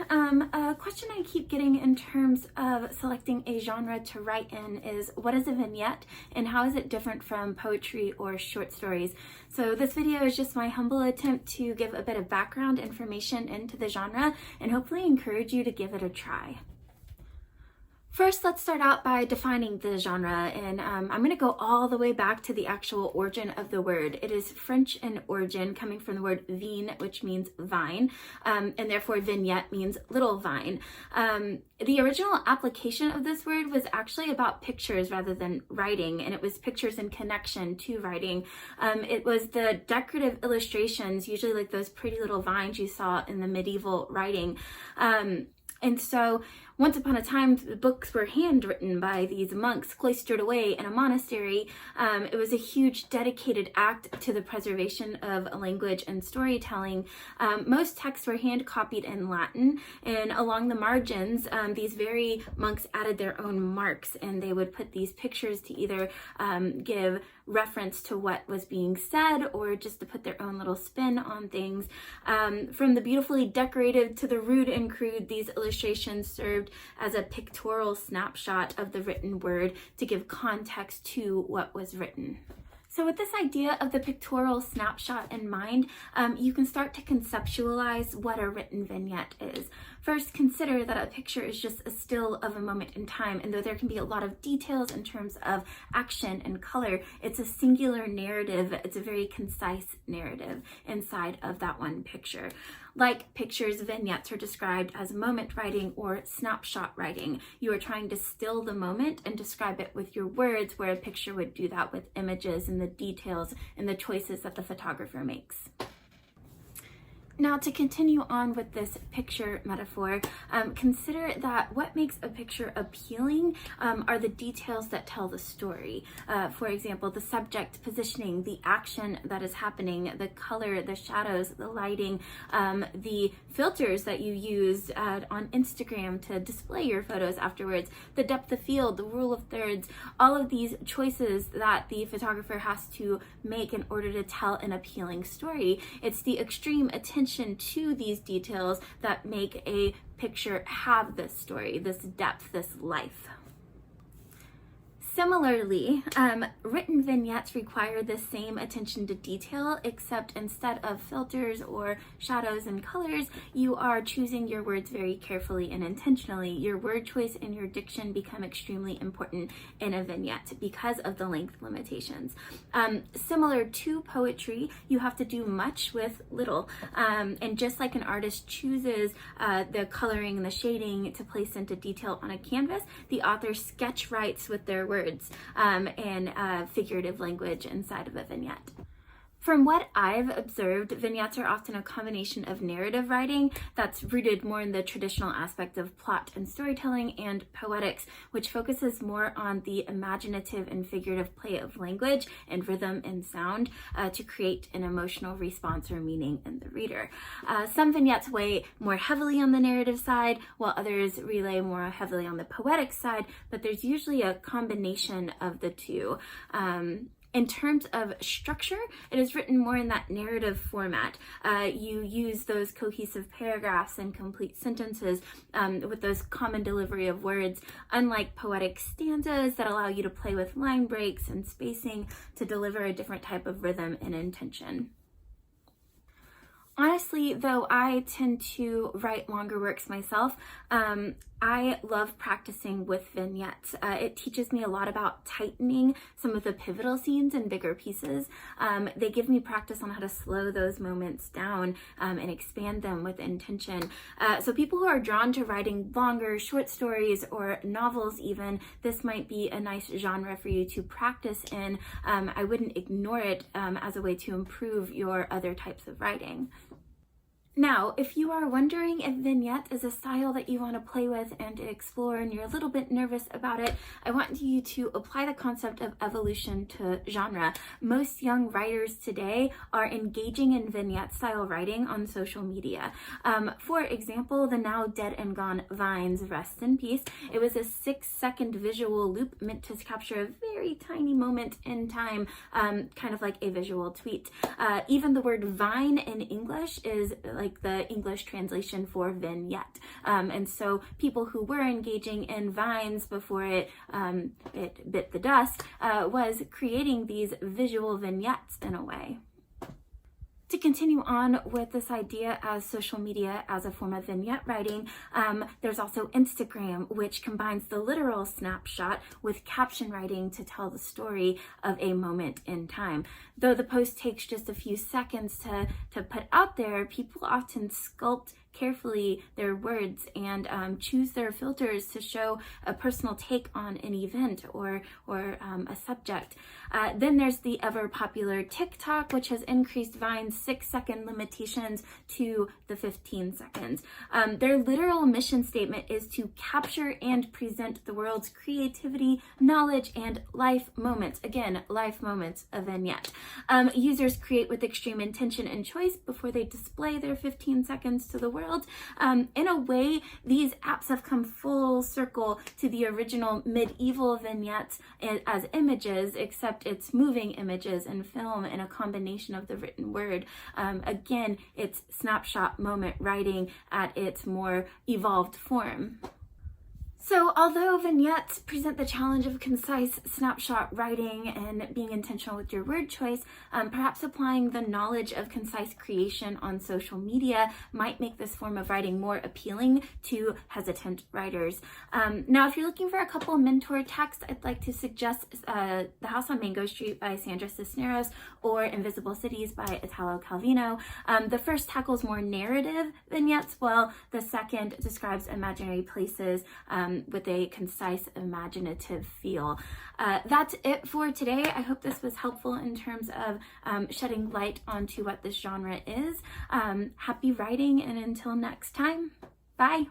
A question I keep getting in terms of selecting a genre to write in is, what is a vignette and how is it different from poetry or short stories? So this video is just my humble attempt to give a bit of background information into the genre and hopefully encourage you to give it a try. First, let's start out by defining the genre, and I'm going to go all the way back to the actual origin of the word. It is French in origin, coming from the word vigne, which means vine, and therefore vignette means little vine. The original application of this word was actually about pictures rather than writing, and it was pictures in connection to writing. It was the decorative illustrations, usually like those pretty little vines you saw in the medieval writing. And so once upon a time, the books were handwritten by these monks cloistered away in a monastery. It was a huge dedicated act to the preservation of language and storytelling. Most texts were hand copied in Latin, and along the margins, these very monks added their own marks, and they would put these pictures to either give reference to what was being said or just to put their own little spin on things. From the beautifully decorated to the rude and crude, these illustrations served as a pictorial snapshot of the written word to give context to what was written. So with this idea of the pictorial snapshot in mind, you can start to conceptualize what a written vignette is. First, consider that a picture is just a still of a moment in time, and though there can be a lot of details in terms of action and color, it's a singular narrative. It's a very concise narrative inside of that one picture. Like pictures, vignettes are described as moment writing or snapshot writing. You are trying to still the moment and describe it with your words, where a picture would do that with images and the details and the choices that the photographer makes. Now, to continue on with this picture metaphor, consider that what makes a picture appealing are the details that tell the story. For example, the subject positioning, the action that is happening, the color, the shadows, the lighting, the filters that you use on Instagram to display your photos afterwards, the depth of field, the rule of thirds, all of these choices that the photographer has to make in order to tell an appealing story. It's the extreme attention to these details that make a picture have this story, this depth, this life. Similarly, written vignettes require the same attention to detail, except instead of filters or shadows and colors, you are choosing your words very carefully and intentionally. Your word choice and your diction become extremely important in a vignette because of the length limitations. Similar to poetry, you have to do much with little. And just like an artist chooses the coloring and the shading to place into detail on a canvas, the author sketch writes with their words and figurative language inside of a vignette. From what I've observed, vignettes are often a combination of narrative writing that's rooted more in the traditional aspect of plot and storytelling, and poetics, which focuses more on the imaginative and figurative play of language and rhythm and sound to create an emotional response or meaning in the reader. Some vignettes weigh more heavily on the narrative side, while others rely more heavily on the poetic side, but there's usually a combination of the two. In terms of structure, it is written more in that narrative format. You use those cohesive paragraphs and complete sentences with those common delivery of words, unlike poetic stanzas that allow you to play with line breaks and spacing to deliver a different type of rhythm and intention. Honestly, though I tend to write longer works myself, I love practicing with vignettes. It teaches me a lot about tightening some of the pivotal scenes in bigger pieces. They give me practice on how to slow those moments down and expand them with intention. So people who are drawn to writing longer short stories or novels even, this might be a nice genre for you to practice in. I wouldn't ignore it as a way to improve your other types of writing. Now, if you are wondering if vignette is a style that you want to play with and explore and you're a little bit nervous about it, I want you to apply the concept of evolution to genre. Most young writers today are engaging in vignette style writing on social media. For example, the now dead and gone Vines, rest in peace. It was a 6-second visual loop meant to capture a very tiny moment in time, kind of like a visual tweet. Even the word vine in English is like the English translation for vignette. And so people who were engaging in Vines before it bit the dust was creating these visual vignettes in a way. To continue on with this idea of social media as a form of vignette writing, there's also Instagram, which combines the literal snapshot with caption writing to tell the story of a moment in time. Though the post takes just a few seconds to put out there, people often sculpt carefully their words and choose their filters to show a personal take on an event or a subject. Then there's the ever popular TikTok, which has increased Vine's 6-second limitations to the 15 seconds. Their literal mission statement is to capture and present the world's creativity, knowledge, and life moments. Again, life moments, a vignette. Users create with extreme intention and choice before they display their 15 seconds to the world. In a way, these apps have come full circle to the original medieval vignettes as images, except it's moving images and film in a combination of the written word. Again, it's snapshot moment writing at its more evolved form. So although vignettes present the challenge of concise snapshot writing and being intentional with your word choice, perhaps applying the knowledge of concise creation on social media might make this form of writing more appealing to hesitant writers. Now, if you're looking for a couple mentor texts, I'd like to suggest The House on Mango Street by Sandra Cisneros or Invisible Cities by Italo Calvino. The first tackles more narrative vignettes, while the second describes imaginary places with a concise, imaginative feel. That's it for today. I hope this was helpful in terms of shedding light onto what this genre is. Happy writing, and until next time, bye.